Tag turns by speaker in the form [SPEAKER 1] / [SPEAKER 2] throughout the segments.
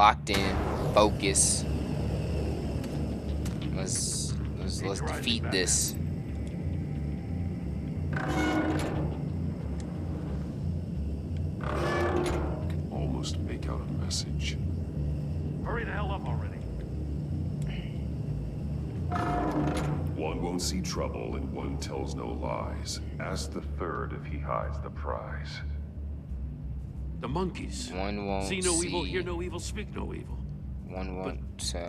[SPEAKER 1] locked in, focus. Let's defeat this.
[SPEAKER 2] Almost make out a message.
[SPEAKER 3] Hurry the hell up already.
[SPEAKER 2] One won't see trouble and one tells no lies. Ask the third if he hides the prize.
[SPEAKER 3] The monkeys.
[SPEAKER 1] One won't
[SPEAKER 3] see no evil, hear no evil, speak no evil.
[SPEAKER 1] One won't.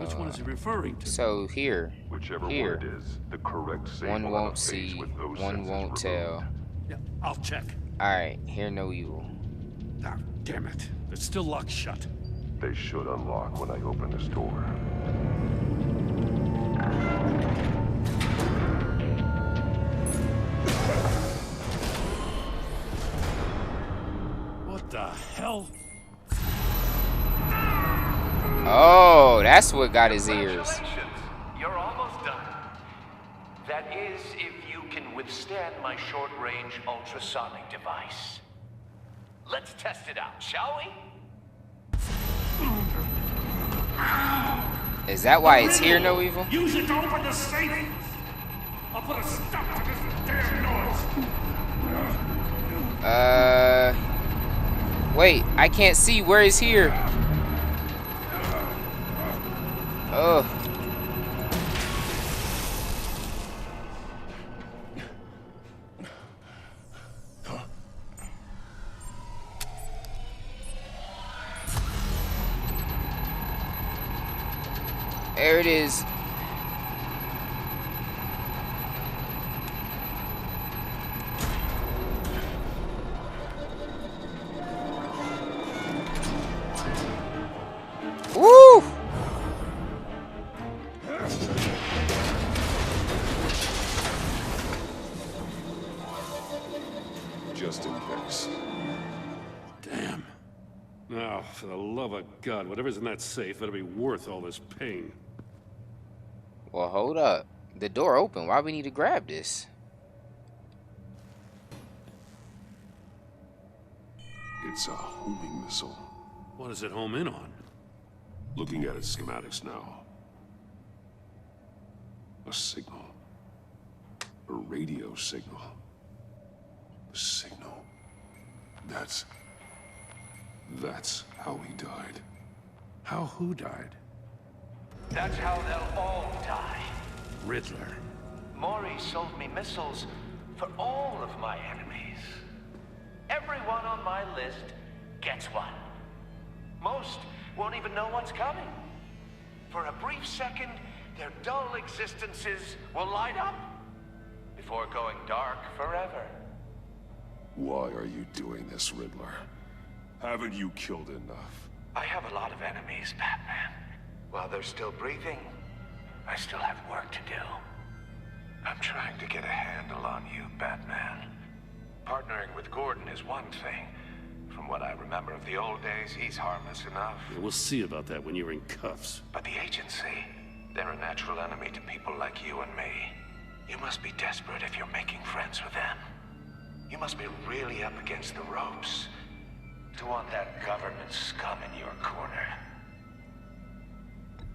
[SPEAKER 3] Which one is he referring to?
[SPEAKER 1] So here.
[SPEAKER 2] Whichever
[SPEAKER 1] Here.
[SPEAKER 2] one it is, the correct save
[SPEAKER 1] One
[SPEAKER 2] will
[SPEAKER 1] won't
[SPEAKER 2] have a face
[SPEAKER 1] see.
[SPEAKER 2] with those
[SPEAKER 1] One
[SPEAKER 2] senses
[SPEAKER 1] won't
[SPEAKER 2] removed.
[SPEAKER 1] tell.
[SPEAKER 3] Yeah, I'll check.
[SPEAKER 1] Alright, hear no evil.
[SPEAKER 3] Ah, damn it. It's still locked shut.
[SPEAKER 2] They should unlock when I open this door.
[SPEAKER 3] What the hell?
[SPEAKER 1] Oh, that's what got his ears.
[SPEAKER 4] Congratulations. You're almost done. That is, if you can withstand my short-range ultrasonic device. Let's test it out, shall we?
[SPEAKER 1] Is that why it's hear no evil?
[SPEAKER 3] Use it to open the safe! I'll put a stop to this damn noise!
[SPEAKER 1] Wait, I can't see. Where is here? Oh. There it is. Woo!
[SPEAKER 2] Just in case.
[SPEAKER 3] Damn. Now, for the love of God, whatever's in that safe better be worth all this pain.
[SPEAKER 1] Well, hold up. The door open. Why we need to grab this?
[SPEAKER 2] It's a homing missile.
[SPEAKER 3] What does it home in on?
[SPEAKER 2] Looking at its schematics now. A signal. A radio signal. A signal. That's how he died.
[SPEAKER 3] How who died?
[SPEAKER 4] That's how they'll all die.
[SPEAKER 3] Riddler.
[SPEAKER 4] Mori sold me missiles for all of my enemies. Everyone on my list gets one. Most won't even know what's coming. For a brief second, their dull existences will light up before going dark forever.
[SPEAKER 2] Why are you doing this, Riddler? Haven't you killed enough?
[SPEAKER 4] I have a lot of enemies, Batman. While they're still breathing, I still have work to do. I'm trying to get a handle on you, Batman. Partnering with Gordon is one thing. From what I remember of the old days, he's harmless enough.
[SPEAKER 3] Yeah, we'll see about that when you're in cuffs.
[SPEAKER 4] But the agency, they're a natural enemy to people like you and me. You must be desperate if you're making friends with them. You must be really up against the ropes to want that government scum in your corner.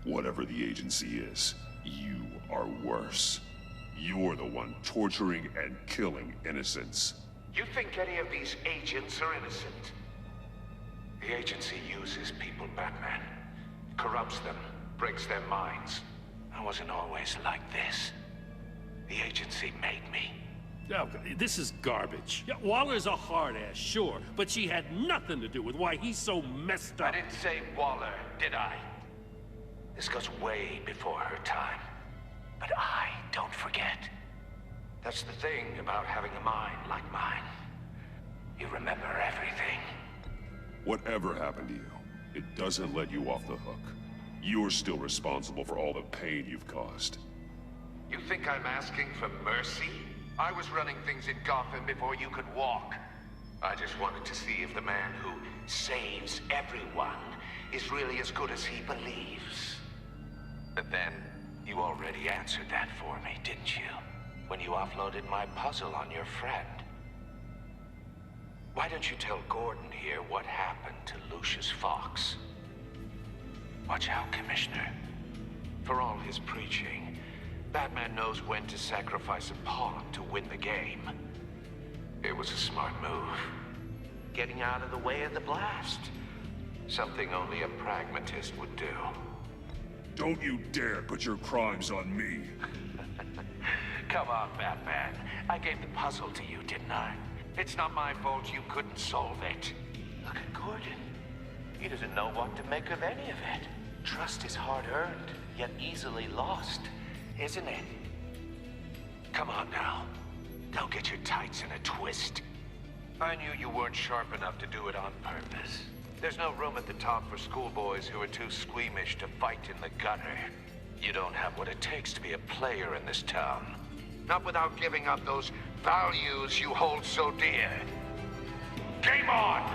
[SPEAKER 2] Whatever the agency is, you are worse. You're the one torturing and killing innocents.
[SPEAKER 4] You think any of these agents are innocent? The agency uses people, Batman. Corrupts them, breaks their minds. I wasn't always like this. The agency made me.
[SPEAKER 3] Oh, this is garbage. Yeah, Waller's a hard-ass, sure, but she had nothing to do with why he's so messed
[SPEAKER 4] I
[SPEAKER 3] up.
[SPEAKER 4] didn't say Waller, did I? This goes way before her time. But I don't forget. That's the thing about having a mind like mine. You remember everything.
[SPEAKER 2] Whatever happened to you, it doesn't let you off the hook. You're still responsible for all the pain you've caused.
[SPEAKER 4] You think I'm asking for mercy? I was running things in Gotham before you could walk. I just wanted to see if the man who saves everyone is really as good as he believes. But then, you already answered that for me, didn't you? When you offloaded my puzzle on your friend. Why don't you tell Gordon here what happened to Lucius Fox? Watch out, Commissioner. For all his preaching, Batman knows when to sacrifice a pawn to win the game. It was a smart move. Getting out of the way of the blast. Something only a pragmatist would do.
[SPEAKER 2] Don't you dare put your crimes on me.
[SPEAKER 4] Come on, Batman. I gave the puzzle to you, didn't I? It's not my fault you couldn't solve it. Look at Gordon. He doesn't know what to make of any of it. Trust is hard-earned, yet easily lost, isn't it? Come on now. Don't get your tights in a twist. I knew you weren't sharp enough to do it on purpose. There's no room at the top for schoolboys who are too squeamish to fight in the gutter. You don't have what it takes to be a player in this town. Not without giving up those values you hold so dear. Game on!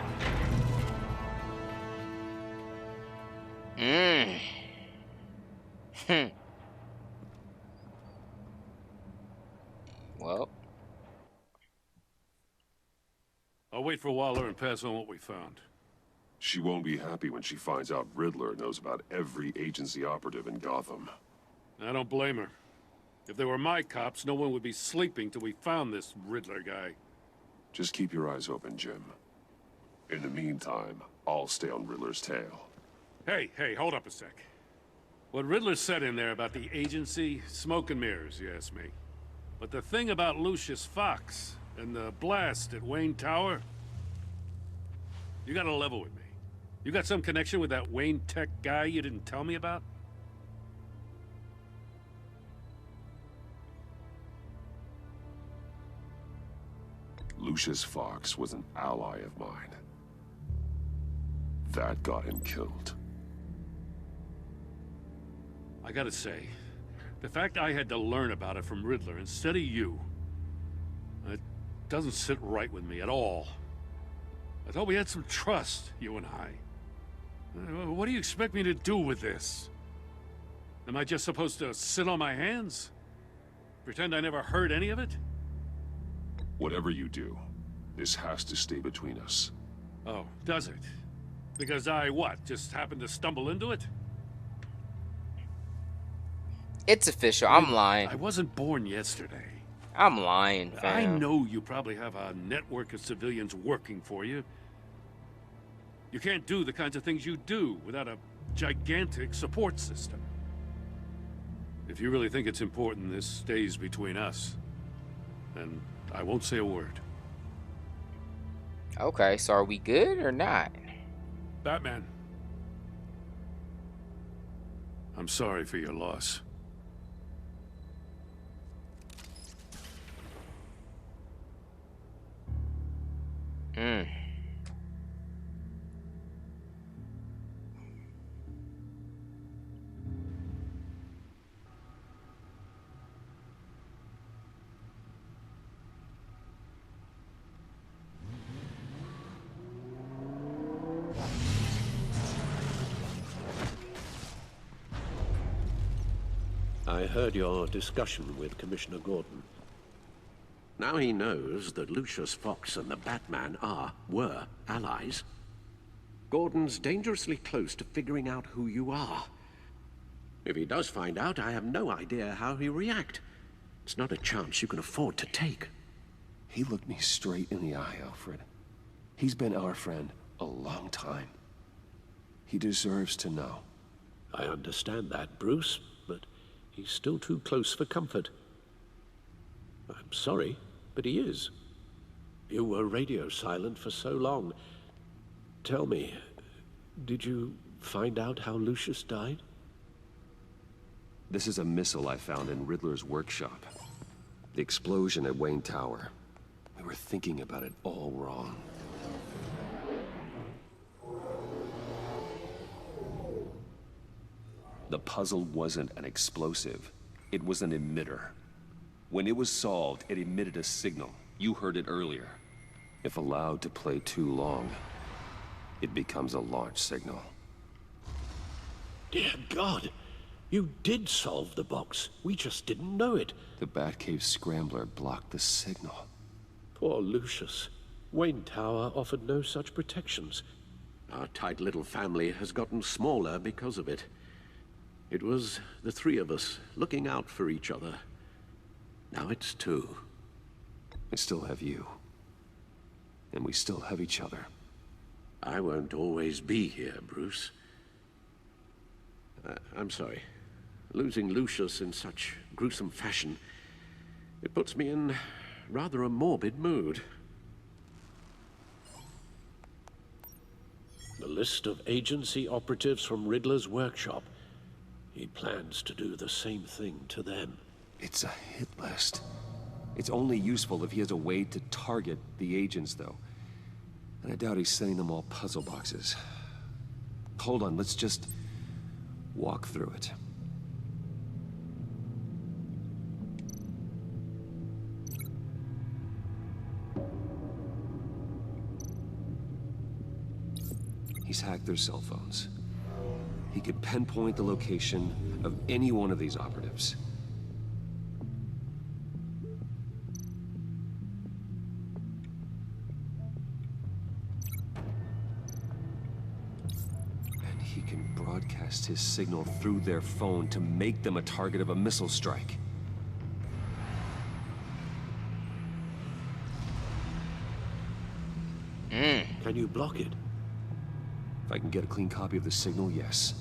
[SPEAKER 1] Well.
[SPEAKER 3] I'll wait for Waller and pass on what we found.
[SPEAKER 2] She won't be happy when she finds out Riddler knows about every agency operative in Gotham.
[SPEAKER 3] I don't blame her. If they were my cops, no one would be sleeping till we found this Riddler guy.
[SPEAKER 2] Just keep your eyes open, Jim. In the meantime, I'll stay on Riddler's tail.
[SPEAKER 3] Hey, hold up a sec. What Riddler said in there about the agency, smoke and mirrors, you ask me. But the thing about Lucius Fox and the blast at Wayne Tower, you gotta level with me. You got some connection with that Wayne Tech guy you didn't tell me about?
[SPEAKER 2] Lucius Fox was an ally of mine. That got him killed.
[SPEAKER 3] I gotta say, the fact I had to learn about it from Riddler instead of you, it doesn't sit right with me at all. I thought we had some trust, you and I. What do you expect me to do with this? Am I just supposed to sit on my hands? Pretend I never heard any of it?
[SPEAKER 2] Whatever you do, this has to stay between us.
[SPEAKER 3] Oh, does it? Because I, what, just happened to stumble into it?
[SPEAKER 1] It's official. I'm lying.
[SPEAKER 3] I wasn't born yesterday.
[SPEAKER 1] I'm lying, fam.
[SPEAKER 3] I know you probably have a network of civilians working for you. You can't do the kinds of things you do without a gigantic support system. If you really think it's important this stays between us, then I won't say a word.
[SPEAKER 1] Okay, so are we good or not?
[SPEAKER 3] Batman. I'm sorry for your loss.
[SPEAKER 5] I heard your discussion with Commissioner Gordon. Now he knows that Lucius Fox and the Batman were allies. Gordon's dangerously close to figuring out who you are. If he does find out, I have no idea how he'll react. It's not a chance you can afford to take.
[SPEAKER 6] He looked me straight in the eye, Alfred. He's been our friend a long time. He deserves to know.
[SPEAKER 5] I understand that, Bruce, but he's still too close for comfort. I'm sorry, but he is. You were radio silent for so long. Tell me, did you find out how Lucius died?
[SPEAKER 6] This is a missile I found in Riddler's workshop. The explosion at Wayne Tower. We were thinking about it all wrong. The puzzle wasn't an explosive. It was an emitter. When it was solved, it emitted a signal. You heard it earlier. If allowed to play too long, it becomes a launch signal.
[SPEAKER 5] Dear God, you did solve the box. We just didn't know it.
[SPEAKER 6] The Batcave scrambler blocked the signal.
[SPEAKER 5] Poor Lucius. Wayne Tower offered no such protections. Our tight little family has gotten smaller because of it. It was the three of us looking out for each other. Now it's two.
[SPEAKER 6] I still have you. And we still have each other.
[SPEAKER 5] I won't always be here, Bruce. I'm sorry. Losing Lucius in such gruesome fashion, it puts me in rather a morbid mood. The list of agency operatives from Riddler's workshop. He plans to do the same thing to them.
[SPEAKER 6] It's a hit list. It's only useful if he has a way to target the agents, though. And I doubt he's sending them all puzzle boxes. Hold on, let's just walk through it. He's hacked their cell phones. He could pinpoint the location of any one of these operatives. And he can broadcast his signal through their phone to make them a target of a missile strike.
[SPEAKER 5] Can you block it?
[SPEAKER 6] If I can get a clean copy of the signal, yes.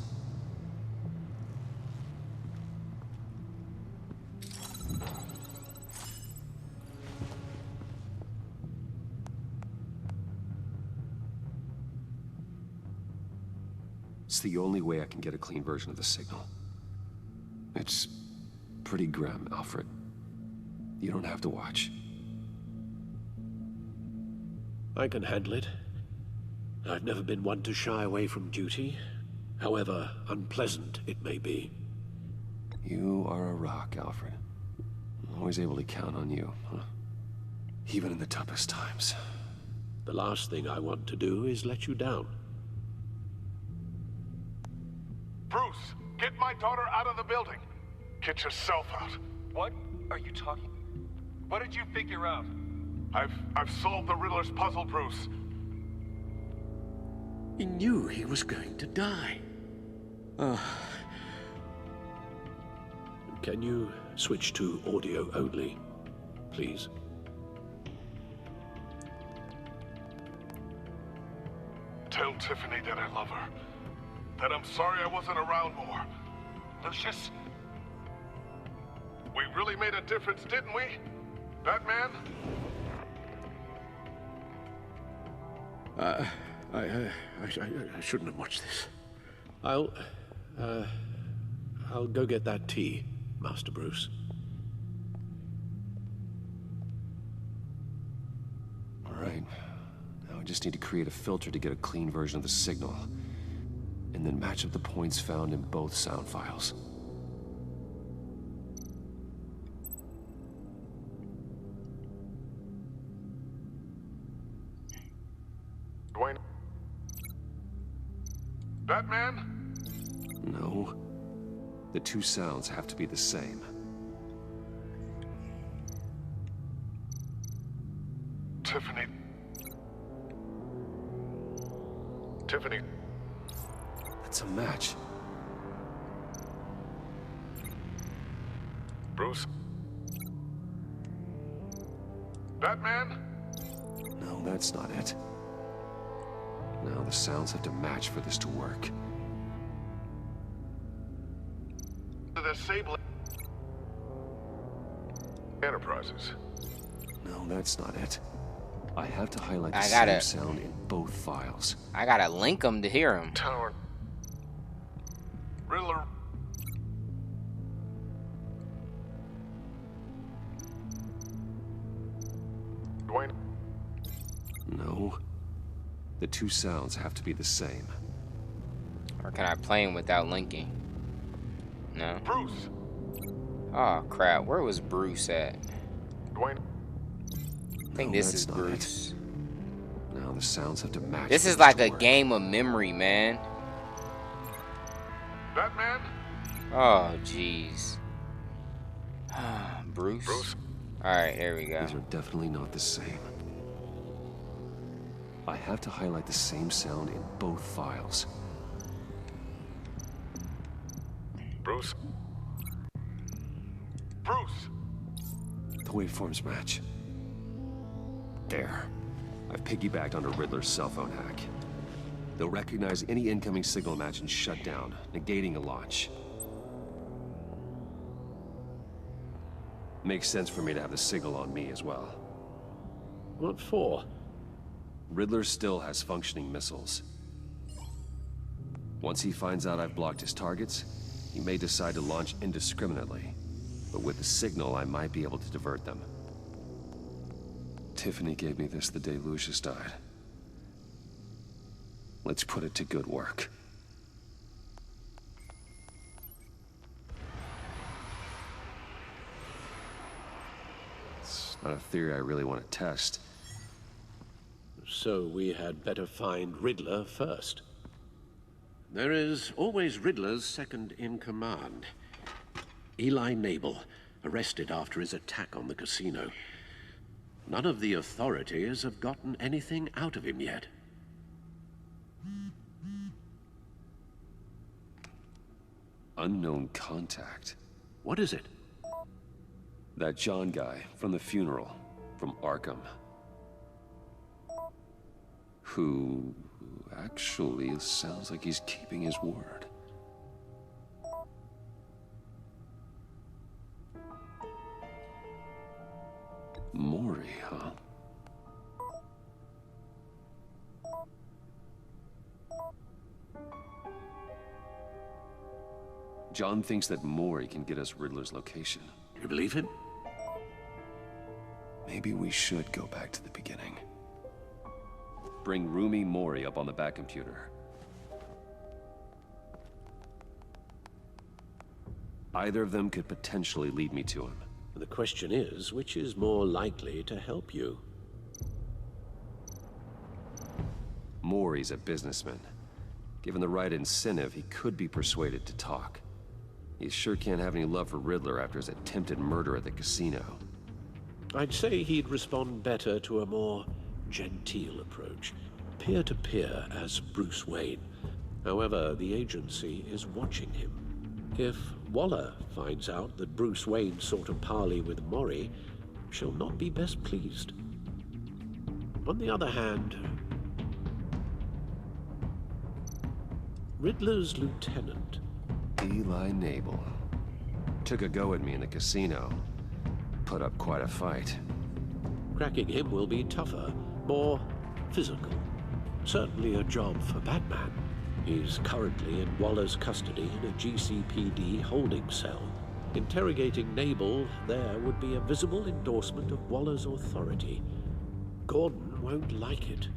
[SPEAKER 6] It's the only way I can get a clean version of the signal. It's pretty grim, Alfred. You don't have to watch.
[SPEAKER 5] I can handle it. I've never been one to shy away from duty, however unpleasant it may be.
[SPEAKER 6] You are a rock, Alfred. I'm always able to count on you, huh? Even in the toughest times.
[SPEAKER 5] The last thing I want to do is let you down.
[SPEAKER 4] Bruce, get my daughter out of the building. Get yourself out.
[SPEAKER 7] What are you talking? What did you figure out?
[SPEAKER 4] I've solved the Riddler's puzzle, Bruce.
[SPEAKER 5] He knew he was going to die. Can you switch to audio only, please?
[SPEAKER 4] Tell Tiffany that I love her. That I'm sorry I wasn't around more.
[SPEAKER 7] Lucius?
[SPEAKER 4] We really made a difference, didn't we? Batman?
[SPEAKER 5] I shouldn't have watched this. I'll go get that tea, Master Bruce.
[SPEAKER 6] All right. Now I just need to create a filter to get a clean version of the signal. And then match up the points found in both sound files.
[SPEAKER 4] Dwayne? Batman?
[SPEAKER 6] No. The two sounds have to be the same.
[SPEAKER 4] Tiffany. Tiffany.
[SPEAKER 6] That's a match.
[SPEAKER 4] Bruce? Batman?
[SPEAKER 6] No, that's not it. Now the sounds have to match for this to work.
[SPEAKER 4] The Sable Enterprises.
[SPEAKER 6] No, that's not it. I have to highlight the
[SPEAKER 1] I
[SPEAKER 6] same
[SPEAKER 1] gotta-
[SPEAKER 6] sound in both files.
[SPEAKER 1] I gotta link them to hear them.
[SPEAKER 4] Tower. Riddler. Dwayne.
[SPEAKER 6] No. The two sounds have to be the same.
[SPEAKER 1] Or can I play them without linking? No.
[SPEAKER 4] Bruce.
[SPEAKER 1] Oh crap, where was Bruce at?
[SPEAKER 4] Dwayne.
[SPEAKER 1] I think
[SPEAKER 6] No,
[SPEAKER 1] this
[SPEAKER 6] that's
[SPEAKER 1] is
[SPEAKER 6] not
[SPEAKER 1] Bruce.
[SPEAKER 6] Now the sounds have to match.
[SPEAKER 1] This
[SPEAKER 6] for
[SPEAKER 1] is like
[SPEAKER 6] to
[SPEAKER 1] a
[SPEAKER 6] work.
[SPEAKER 1] game of memory, man.
[SPEAKER 4] Batman.
[SPEAKER 1] Oh jeez. Bruce.
[SPEAKER 4] Bruce.
[SPEAKER 1] Alright, there we go.
[SPEAKER 6] These are definitely not the same. I have to highlight the same sound in both files.
[SPEAKER 7] Bruce? Bruce!
[SPEAKER 6] The waveforms match. There. I've piggybacked onto Riddler's cell phone hack. They'll recognize any incoming signal match and shut down, negating a launch. Makes sense for me to have the signal on me as well.
[SPEAKER 5] What for?
[SPEAKER 6] Riddler still has functioning missiles. Once he finds out I've blocked his targets, he may decide to launch indiscriminately. But with the signal, I might be able to divert them. Tiffany gave me this the day Lucius died. Let's put it to good work. It's not a theory I really want to test.
[SPEAKER 5] So we had better find Riddler first. There is always Riddler's second in command. Eli Nabel, arrested after his attack on the casino. None of the authorities have gotten anything out of him yet.
[SPEAKER 6] Unknown contact.
[SPEAKER 5] What is it?
[SPEAKER 6] That John guy from the funeral, from Arkham. Who actually sounds like he's keeping his word. Mori, huh? John thinks that Mori can get us Riddler's location.
[SPEAKER 5] You believe him?
[SPEAKER 6] Maybe we should go back to the beginning. Bring Rumi Mori up on the back computer. Either of them could potentially lead me to him.
[SPEAKER 5] The question is, which is more likely to help you?
[SPEAKER 6] Mori's a businessman. Given the right incentive, he could be persuaded to talk. He sure can't have any love for Riddler after his attempted murder at the casino.
[SPEAKER 5] I'd say he'd respond better to a more genteel approach, peer-to-peer as Bruce Wayne. However, the agency is watching him. If Waller finds out that Bruce Wayne sought a parley with Mori, she'll not be best pleased. On the other hand, Riddler's lieutenant,
[SPEAKER 6] Eli Nabel, took a go at me in the casino. Put up quite a fight.
[SPEAKER 5] cracking him will be tougher, more physical. Certainly a job for Batman. He's currently in Waller's custody in a GCPD holding cell. Interrogating Nabel there would be a visible endorsement of Waller's authority. Gordon won't like it.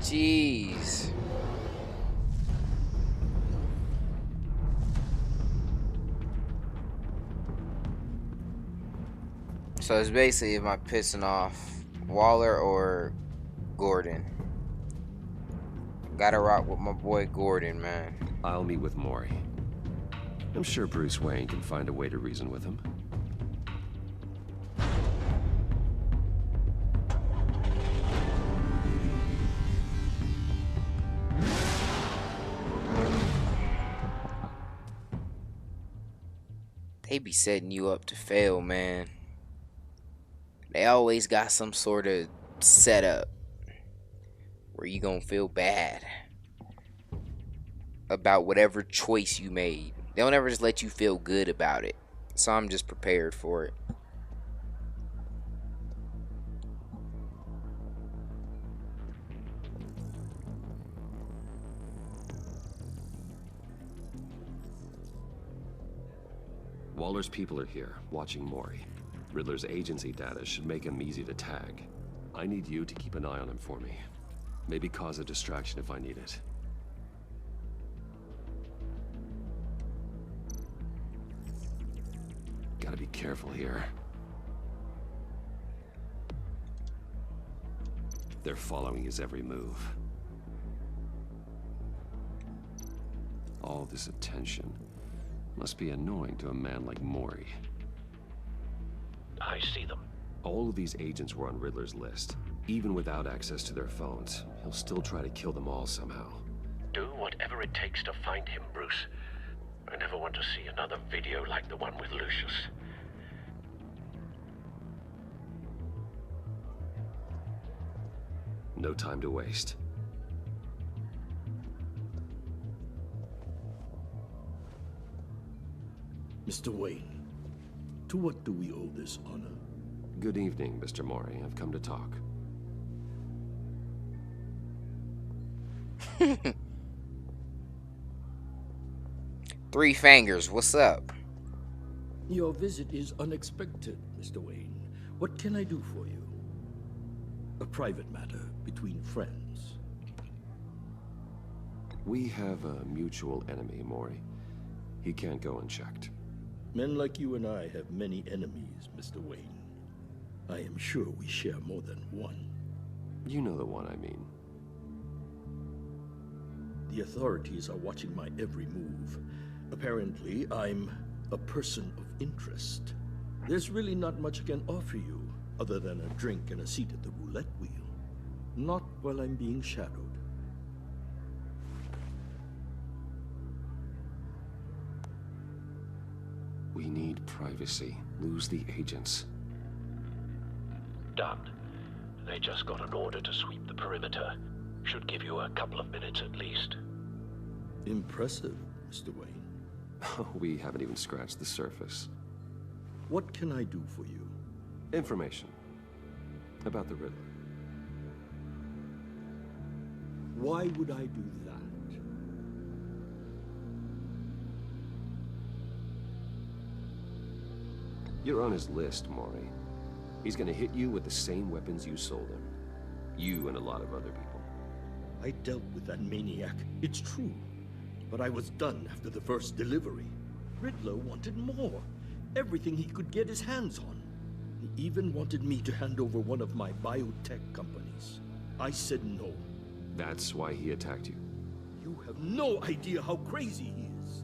[SPEAKER 1] Jeez. So it's basically, am I pissing off Waller or Gordon? Gotta rock with my boy Gordon, man.
[SPEAKER 6] I'll meet with Mori. I'm sure Bruce Wayne can find a way to reason with him.
[SPEAKER 1] They be setting you up to fail, man. They always got some sort of setup where you gonna feel bad about whatever choice you made. They don't ever just let you feel good about it. So I'm just prepared for it.
[SPEAKER 6] Waller's people are here, watching Mori. Riddler's agency data should make him easy to tag. I need you to keep an eye on him for me. Maybe cause a distraction if I need it. Gotta be careful here. They're following his every move. All this attention must be annoying to a man like Mori.
[SPEAKER 5] I see them.
[SPEAKER 6] All of these agents were on Riddler's list. Even without access to their phones, he'll still try to kill them all somehow.
[SPEAKER 5] Do whatever it takes to find him, Bruce. I never want to see another video like the one with Lucius.
[SPEAKER 6] No time to waste.
[SPEAKER 8] Mr. Wayne, to what do we owe this honor?
[SPEAKER 6] Good evening, Mr. Mori. I've come to talk.
[SPEAKER 1] Three Fingers, what's up?
[SPEAKER 8] Your visit is unexpected, Mr. Wayne. What can I do for you? A private matter between friends.
[SPEAKER 6] We have a mutual enemy, Mori. He can't go unchecked.
[SPEAKER 8] Men like you and I have many enemies, Mr. Wayne. I am sure we share more than one.
[SPEAKER 6] You know the one I mean.
[SPEAKER 8] The authorities are watching my every move. Apparently, I'm a person of interest. There's really not much I can offer you, other than a drink and a seat at the roulette wheel. Not while I'm being shadowed.
[SPEAKER 6] We need privacy. Lose the agents.
[SPEAKER 5] Done. They just got an order to sweep the perimeter. Should give you a couple of minutes at least.
[SPEAKER 8] Impressive, Mr. Wayne.
[SPEAKER 6] We haven't even scratched the surface.
[SPEAKER 8] What can I do for you?
[SPEAKER 6] Information. About the Riddler.
[SPEAKER 8] Why would I do that?
[SPEAKER 6] You're on his list, Mori. He's gonna hit you with the same weapons you sold him. You and a lot of other people.
[SPEAKER 8] I dealt with that maniac, it's true. But I was done after the first delivery. Riddler wanted more. Everything he could get his hands on. He even wanted me to hand over one of my biotech companies. I said no.
[SPEAKER 6] That's why he attacked you.
[SPEAKER 8] You have no idea how crazy he is.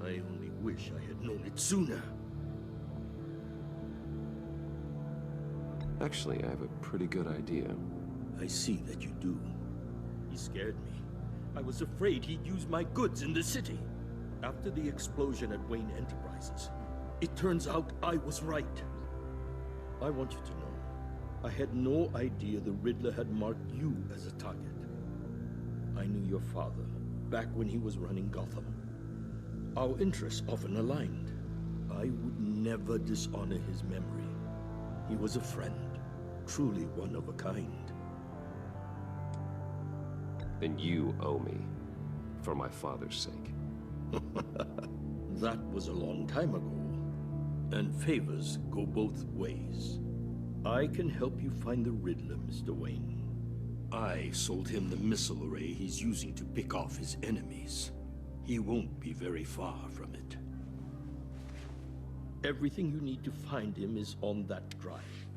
[SPEAKER 8] I only wish I had known it sooner.
[SPEAKER 6] Actually, I have a pretty good idea.
[SPEAKER 8] I see that you do. He scared me. I was afraid he'd use my goods in the city. After the explosion at Wayne Enterprises, it turns out I was right. I want you to know, I had no idea the Riddler had marked you as a target. I knew your father, back when he was running Gotham. Our interests often aligned. I would never dishonor his memory. He was a friend, truly one of a kind.
[SPEAKER 6] Then you owe me, for my father's sake.
[SPEAKER 8] That was a long time ago, and favors go both ways. I can help you find the Riddler, Mr. Wayne. I sold him the missile array he's using to pick off his enemies. He won't be very far from it. Everything you need to find him is on that drive.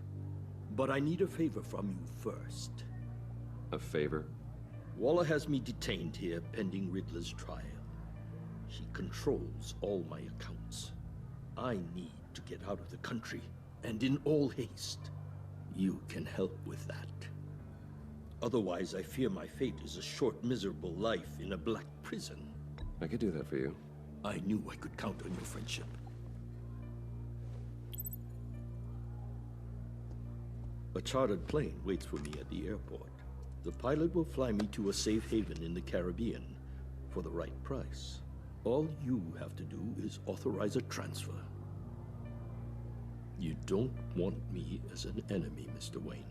[SPEAKER 8] But I need a favor from you first.
[SPEAKER 6] A favor?
[SPEAKER 8] Waller has me detained here pending Riddler's trial. She controls all my accounts. I need to get out of the country, and in all haste. You can help with that. Otherwise, I fear my fate is a short, miserable life in a black prison.
[SPEAKER 6] I could do that for you.
[SPEAKER 8] I knew I could count on your friendship. A chartered plane waits for me at the airport. The pilot will fly me to a safe haven in the Caribbean for the right price. All you have to do is authorize a transfer. You don't want me as an enemy, Mr. Wayne.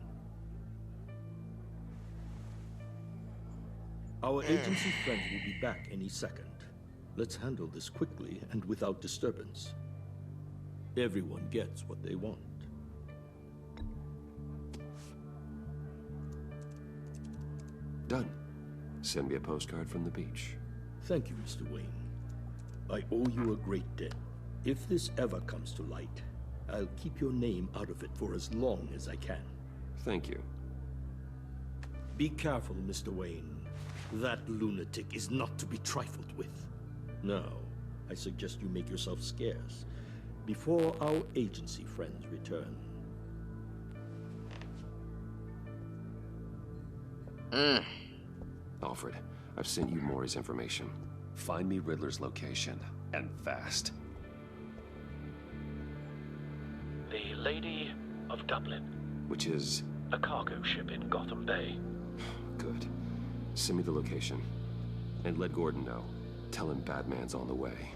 [SPEAKER 8] Our agency friends will be back any second. Let's handle this quickly and without disturbance. Everyone gets what they want.
[SPEAKER 6] Done. Send me a postcard from the beach.
[SPEAKER 8] Thank you, Mr. Wayne. I owe you a great debt. If this ever comes to light, I'll keep your name out of it for as long as I can.
[SPEAKER 6] Thank you.
[SPEAKER 8] Be careful, Mr. Wayne. That lunatic is not to be trifled with. Now, I suggest you make yourself scarce before our agency friends return.
[SPEAKER 6] Alfred, I've sent you Mori's information. Find me Riddler's location, and fast.
[SPEAKER 9] The Lady of Dublin.
[SPEAKER 6] Which is?
[SPEAKER 9] A cargo ship in Gotham Bay.
[SPEAKER 6] Good. Send me the location. And let Gordon know. Tell him Batman's on the way.